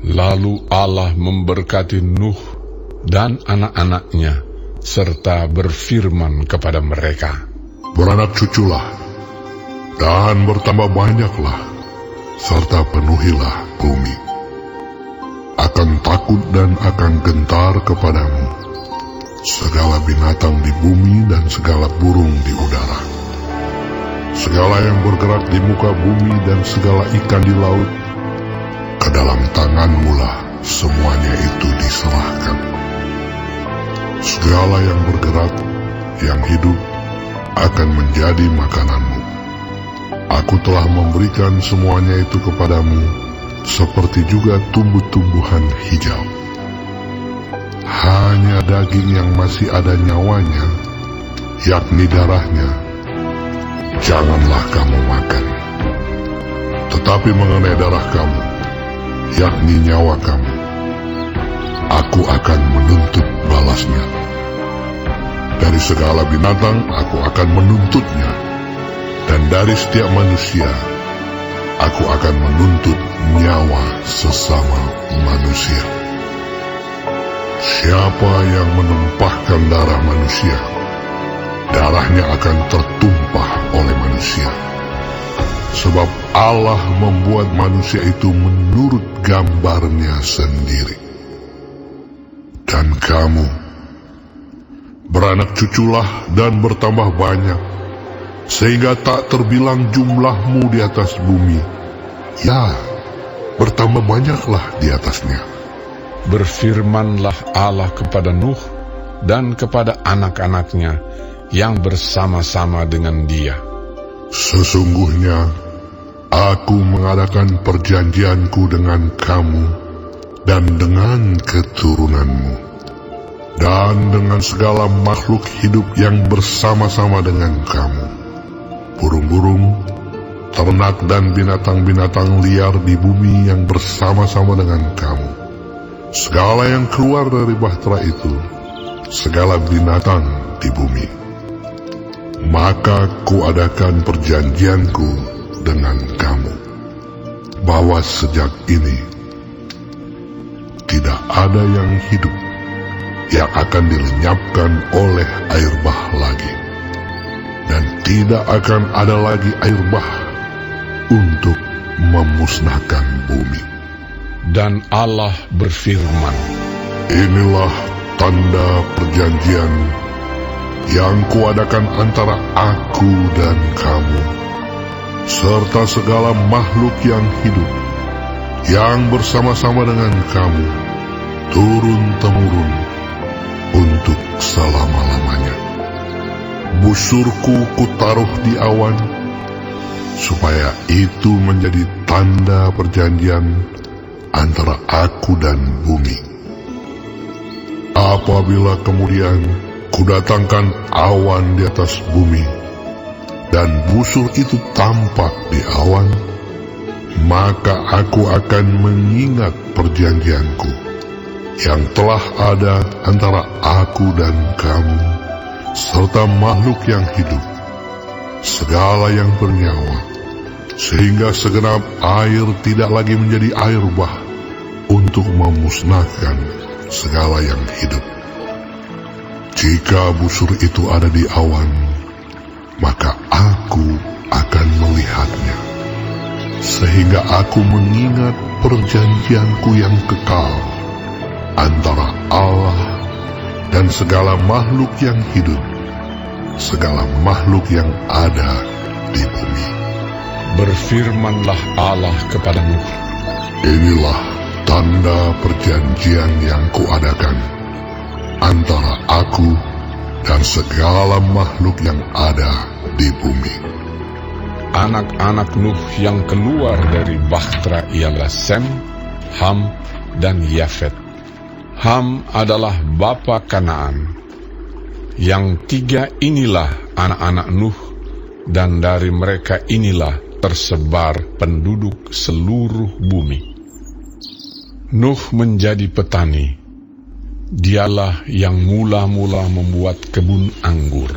Lalu Allah memberkati Nuh dan anak-anaknya, serta berfirman kepada mereka, "Beranak cuculah, dan bertambah banyaklah, serta penuhilah bumi. Akan takut dan akan gentar kepadamu segala binatang di bumi dan segala burung di udara. Segala yang bergerak di muka bumi dan segala ikan di laut, ke dalam tanganmu-lah semuanya itu diserahkan. Segala yang bergerak, yang hidup, akan menjadi makananmu. Aku telah memberikan semuanya itu kepadamu, seperti juga tumbuh-tumbuhan hijau. Hanya daging yang masih ada nyawanya, yakni darahnya, janganlah kamu makan. Tetapi mengenai darah kamu, yakni nyawa kamu, aku akan menuntut balasnya. Dari segala binatang aku akan menuntutnya, dan dari setiap manusia aku akan menuntut nyawa sesama manusia. Siapa yang menumpahkan darah manusia, darahnya akan tertumpah oleh manusia. Sebab Allah membuat manusia itu menurut gambarnya sendiri. Dan kamu, beranak cuculah dan bertambah banyak, sehingga tak terbilang jumlahmu di atas bumi. Ya, bertambah banyaklah di atasnya." Berfirmanlah Allah kepada Nuh dan kepada anak-anaknya yang bersama-sama dengan dia, "Sesungguhnya aku mengadakan perjanjianku dengan kamu dan dengan keturunanmu, dan dengan segala makhluk hidup yang bersama-sama dengan kamu, burung-burung, ternak dan binatang-binatang liar di bumi yang bersama-sama dengan kamu, segala yang keluar dari bahtera itu, segala binatang di bumi. Maka kuadakan perjanjianku dengan kamu, bahwa sejak ini tidak ada yang hidup yang akan dilenyapkan oleh air bah lagi, dan tidak akan ada lagi air bah untuk memusnahkan bumi." Dan Allah berfirman, "Inilah tanda perjanjian yang kuadakan antara aku dan kamu, serta segala makhluk yang hidup, yang bersama-sama dengan kamu, turun-temurun, untuk selama-lamanya. Busurku kutaruh di awan, supaya itu menjadi tanda perjanjian antara aku dan bumi. Apabila kemudian kudatangkan awan di atas bumi, dan busur itu tampak di awan, maka aku akan mengingat perjanjianku yang telah ada antara aku dan kamu, serta makhluk yang hidup, segala yang bernyawa, sehingga segenap air tidak lagi menjadi air bah untuk memusnahkan segala yang hidup. Jika busur itu ada di awan, maka aku akan melihatnya, sehingga aku mengingat perjanjianku yang kekal antara Allah dan segala makhluk yang hidup, segala makhluk yang ada di bumi." Berfirmanlah Allah kepada Nuh, "Inilah tanda perjanjian yang kuadakan antara aku dan segala makhluk yang ada di bumi." Anak-anak Nuh yang keluar dari bahtera ialah Sem, Ham, dan Yafet. Ham adalah bapa Kanaan. Yang tiga inilah anak-anak Nuh, dan dari mereka inilah tersebar penduduk seluruh bumi. Nuh menjadi petani. Dialah yang mula-mula membuat kebun anggur.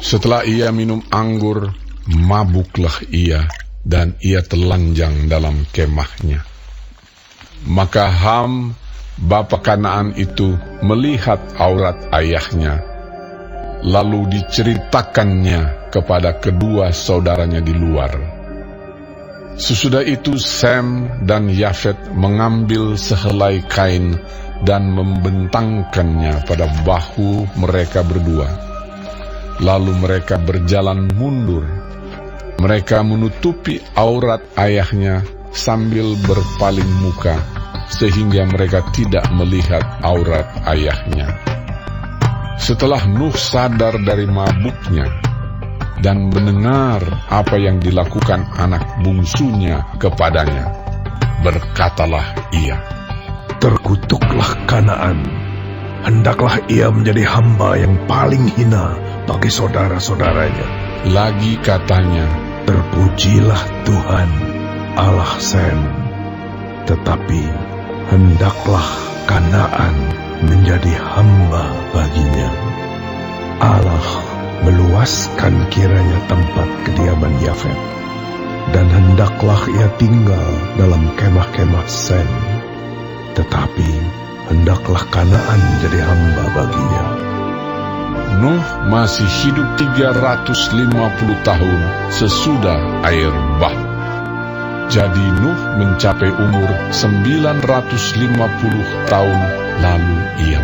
Setelah ia minum anggur, mabuklah ia, dan ia telanjang dalam kemahnya. Maka Ham, bapa Kanaan itu, melihat aurat ayahnya, lalu diceritakannya kepada kedua saudaranya di luar. Sesudah itu Sem dan Yafet mengambil sehelai kain dan membentangkannya pada bahu mereka berdua. Lalu mereka berjalan mundur. Mereka menutupi aurat ayahnya sambil berpaling muka, sehingga mereka tidak melihat aurat ayahnya. Setelah Nuh sadar dari mabuknya dan mendengar apa yang dilakukan anak bungsunya kepadanya, berkatalah ia, "Terkutuklah Kanaan, hendaklah ia menjadi hamba yang paling hina bagi saudara-saudaranya." Lagi katanya, "Terpujilah Tuhan, Allah Sem, tetapi hendaklah Kanaan menjadi hamba baginya. Allah meluaskan kiranya tempat kediaman Yafet, dan hendaklah ia tinggal dalam kemah-kemah Sem, tetapi hendaklah Kanaan jadi hamba baginya." Nuh masih hidup 350 tahun sesudah air bah. Jadi Nuh mencapai umur 950 tahun, lalu ia